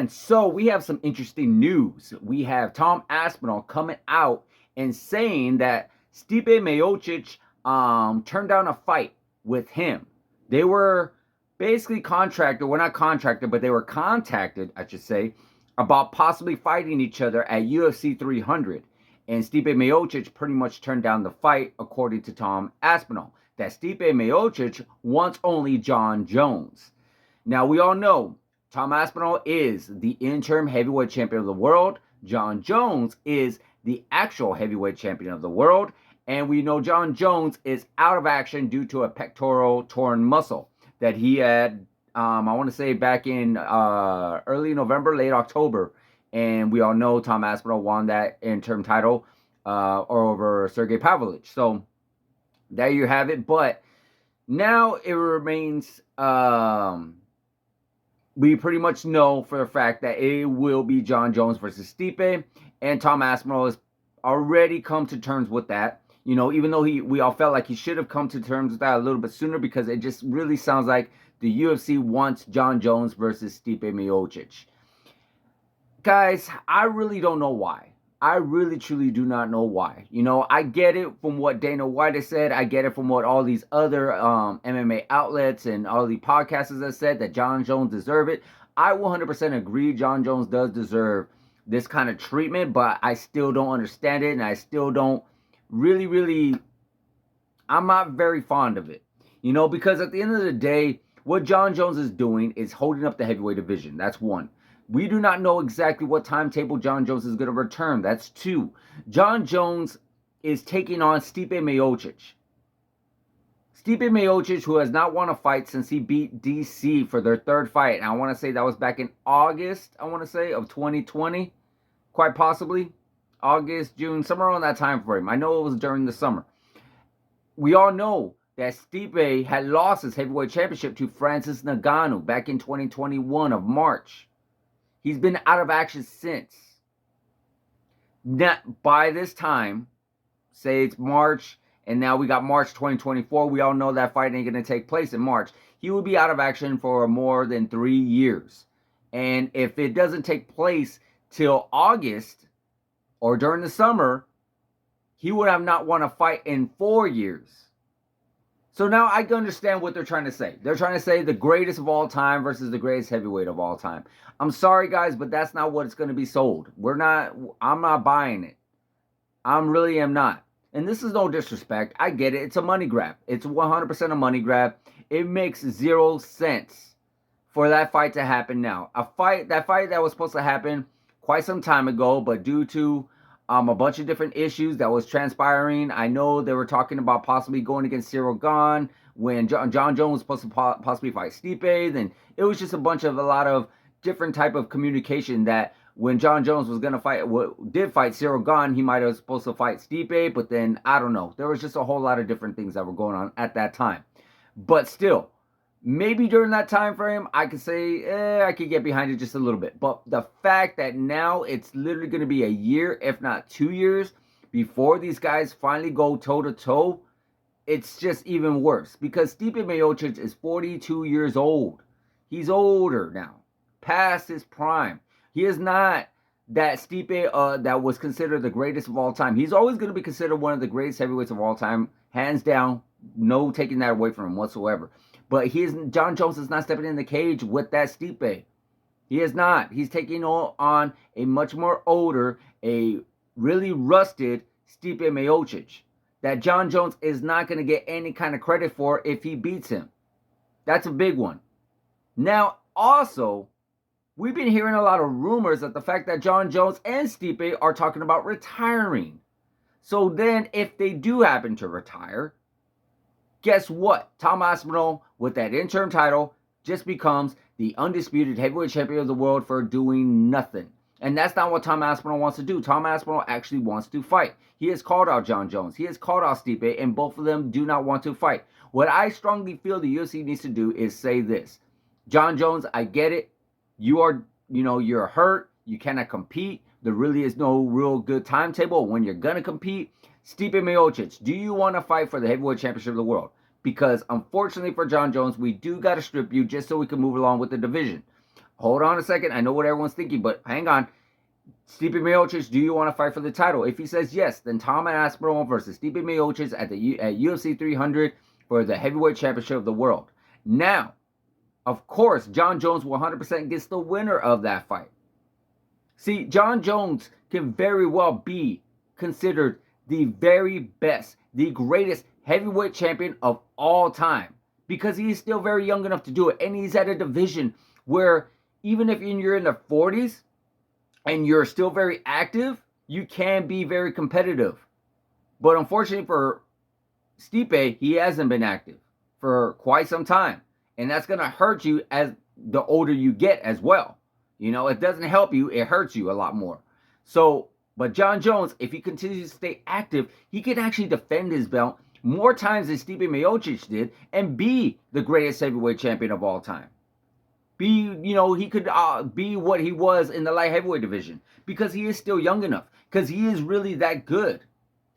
And so we have some interesting news. We have Tom Aspinall coming out and saying that Stipe Miocic turned down a fight with him. They were basically contracted, well, not contracted, but they were contacted, I should say, about possibly fighting each other at UFC 300. And Stipe Miocic pretty much turned down the fight, according to Tom Aspinall, that Stipe Miocic wants only Jon Jones. Now, we all know Tom Aspinall is the interim heavyweight champion of the world. Jon Jones is the actual heavyweight champion of the world. And we know Jon Jones is out of action due to a pectoral torn muscle that he had, I want to say back in early November, late October. And we all know Tom Aspinall won that interim title over Sergey Pavlovich. So there you have it. But now it remains... we pretty much know for a fact that it will be Jon Jones versus Stipe, and Tom Aspinall has already come to terms with that. You know, even though we all felt like he should have come to terms with that a little bit sooner, because it just really sounds like the UFC wants Jon Jones versus Stipe Miocic. Guys, I really don't know why. I really, truly do not know why. You know, I get it from what Dana White has said. I get it from what all these other MMA outlets and all the podcasters have said, that Jon Jones deserves it. I 100% agree Jon Jones does deserve this kind of treatment, but I still don't understand it, and I still don't really, I'm not very fond of it. You know, because at the end of the day, what Jon Jones is doing is holding up the heavyweight division. That's one. We do not know exactly what timetable Jon Jones is going to return. That's two. Jon Jones is taking on Stipe Miocic. Stipe Miocic, who has not won a fight since he beat DC for their third fight. And I want to say that was back in August, I want to say, of 2020. Quite possibly. August, June, somewhere around that time frame. I know it was during the summer. We all know that Stipe had lost his heavyweight championship to Francis Ngannou back in 2021 of March. He's been out of action since. Now, by this time, say it's March, and now we got March 2024. We all know that fight ain't going to take place in March. He will be out of action for more than 3 years. And if it doesn't take place till August or during the summer, he would have not won a fight in 4 years. So now I can understand what they're trying to say. They're trying to say the greatest of all time versus the greatest heavyweight of all time. I'm sorry, guys, but that's not what it's going to be sold. I'm not buying it. I really am not. And this is no disrespect. I get it. It's a money grab. It's 100% a money grab. It makes 0 sense for that fight to happen now. That fight that was supposed to happen quite some time ago, but due to a bunch of different issues that was transpiring. I know they were talking about possibly going against Ciryl Gane when Jon Jones was supposed to possibly fight Stipe. Then it was just a lot of different type of communication that when Jon Jones was going to fight Ciryl Gane, he might have supposed to fight Stipe, but then I don't know. There was just a whole lot of different things that were going on at that time. But still, maybe during that time frame, I could say, I could get behind it just a little bit. But the fact that now it's literally going to be a year, if not 2 years, before these guys finally go toe-to-toe, it's just even worse. Because Stipe Miocic is 42 years old. He's older now, past his prime. He is not that Stipe that was considered the greatest of all time. He's always going to be considered one of the greatest heavyweights of all time, hands down. No taking that away from him whatsoever. But Jon Jones is not stepping in the cage with that Stipe. He is not. He's taking on a much more older, a really rusted Stipe Miocic that Jon Jones is not going to get any kind of credit for if he beats him. That's a big one. Now, also, we've been hearing a lot of rumors that the fact that Jon Jones and Stipe are talking about retiring. So then, if they do happen to retire, guess what? Tom Aspinall, with that interim title, just becomes the undisputed heavyweight champion of the world for doing nothing. And that's not what Tom Aspinall wants to do. Tom Aspinall actually wants to fight. He has called out Jon Jones. He has called out Stipe, and both of them do not want to fight. What I strongly feel the UFC needs to do is say this. Jon Jones, I get it. You're hurt. You cannot compete. There really is no real good timetable when you're going to compete. Stipe Miocic, do you want to fight for the heavyweight championship of the world? Because unfortunately for Jon Jones, we do got to strip you just so we can move along with the division. Hold on a second. I know what everyone's thinking, but hang on. Stipe Miocic, do you want to fight for the title? If he says yes, then Tom Aspinall versus Stipe Miocic at UFC 300 for the heavyweight championship of the world. Now, of course, Jon Jones 100% gets the winner of that fight. See, Jon Jones can very well be considered the very best, the greatest heavyweight champion of all time, because he is still very young enough to do it, and he's at a division where even if you're in the 40s and you're still very active, you can be very competitive. But unfortunately for Stipe, he hasn't been active for quite some time, and that's going to hurt you as the older you get as well. You know, it doesn't help you, it hurts you a lot more. So, but Jon Jones, if he continues to stay active, he can actually defend his belt more times than Stipe Miocic did and be the greatest heavyweight champion of all time. He could be what he was in the light heavyweight division because he is still young enough, because he is really that good.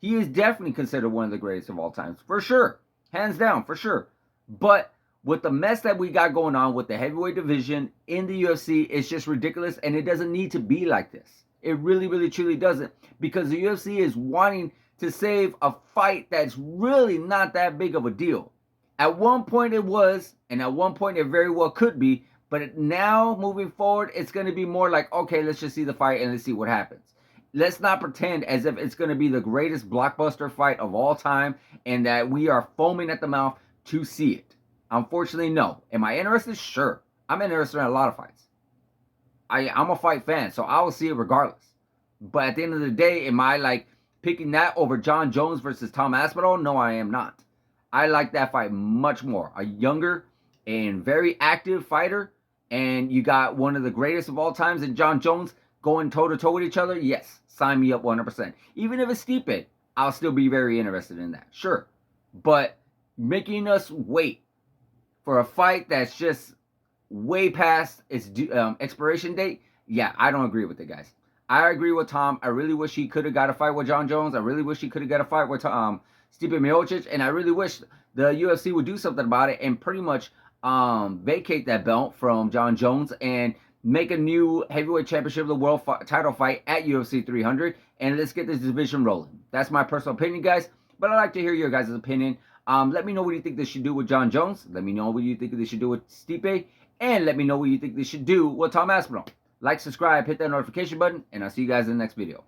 He is definitely considered one of the greatest of all times, for sure. Hands down, for sure. But with the mess that we got going on with the heavyweight division in the UFC, it's just ridiculous, and it doesn't need to be like this. It really, really, truly doesn't, because the UFC is wanting to save a fight that's really not that big of a deal. At one point it was, and at one point it very well could be, but now moving forward, it's going to be more like, okay, let's just see the fight and let's see what happens. Let's not pretend as if it's going to be the greatest blockbuster fight of all time and that we are foaming at the mouth to see it. Unfortunately, no. Am I interested? Sure. I'm interested in a lot of fights. I'm a fight fan, so I will see it regardless. But at the end of the day, am I like picking that over Jon Jones versus Tom Aspinall? No, I am not. I like that fight much more. A younger and very active fighter, and you got one of the greatest of all times in Jon Jones going toe-to-toe with each other. Yes, sign me up 100%. Even if it's Stipe, I'll still be very interested in that. Sure. But making us wait for a fight that's just way past its expiration date, yeah, I don't agree with it, guys. I agree with Tom. I really wish he could have got a fight with Jon Jones. I really wish he could have got a fight with Stipe Miocic, and I really wish the UFC would do something about it and pretty much vacate that belt from Jon Jones and make a new heavyweight championship of the world title fight at UFC 300, and let's get this division rolling. That's my personal opinion, guys, but I'd like to hear your guys' opinion. Let me know what you think they should do with Jon Jones. Let me know what you think they should do with Stipe, and let me know what you think they should do with Tom Aspinall. Like, subscribe, hit that notification button, and I'll see you guys in the next video.